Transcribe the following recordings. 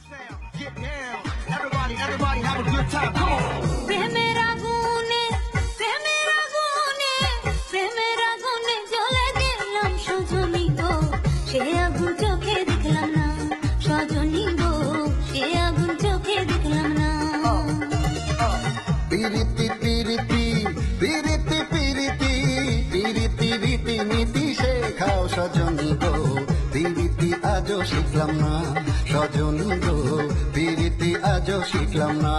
sound, get down. Everybody have a good time. Come on. প্রেমের আগুনে জ্বলে গেলাম সজনী গো, সে আগুন চোখে দেখলাম না। সজনী গো, সে আগুন চোখে দেখলাম না। পিরিতি পিরিতি পিরিতি পিরিতি পিরিতি রীতি নীতি শেখাও সজনী গো, পিরিতি আজও শিখলাম না। সজনী গো, পিরিতি আজও শিখলাম না।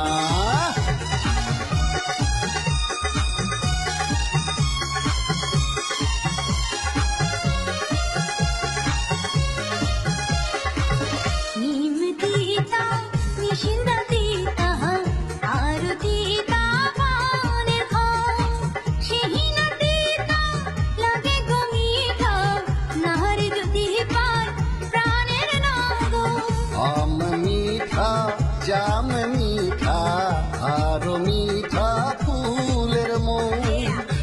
নিমতিতা নিশিন্দাতিতা আরতিতা পানের খাও, সিহিনাতিতা লাগে গো মিঠা, নাহারি যদি পায় প্রাণের নাগো। আম মিঠা জাম মিঠা আরো মিঠা ফুলের মৌ,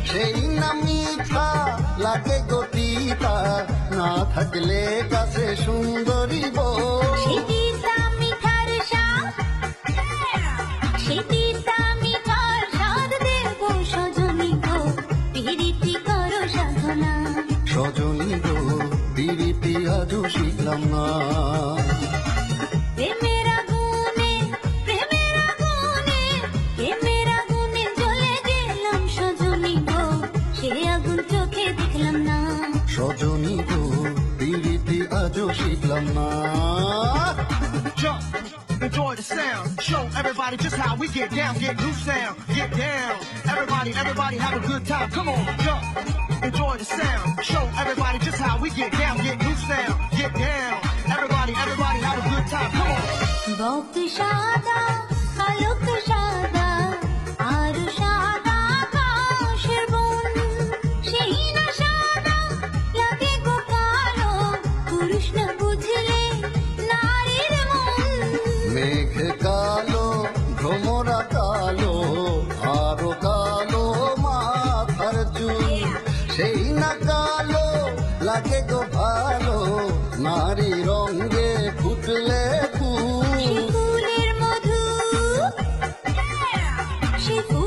সেই না মিঠা লাগে গতিতা, না থাকলে কাছে সুন্দরী বউ। সেদিতা মিঠার স্বাদ, সেদিতা মিঠার স্বাদ দেব সজনী গো, পিরিতি করো সাধনা। সজনী গো, পিরিতি আজও শিখলাম না। প্রেমের আগুনে জ্বলে গেলাম সজনী গো, সে আগুন চোখে দেখলাম না। সজনী গো, পিরিতি আজও শিখলাম না। Jump, enjoy the sound. Show everybody just how we get down. Get loose sound, get down. Everybody have a good time. Come on, jump, enjoy the sound. Show everybody just how we get down. Get loose sound, get down. Everybody have a good time. Come on. বক সাদা আলোক সাদা আর সাদা আকাশের বন, সেই না সাদা লাগে গো কালো, পুরুষ না বুঝলে নারীর মন। মেঘ কালো ভ্রমরা কালো আরো কালো মাথার চুল, সেই না কালো লাগে গো ভালো, নারী রঙে ফুটলে ফুল। সে ফুলের মধু, সে ফুল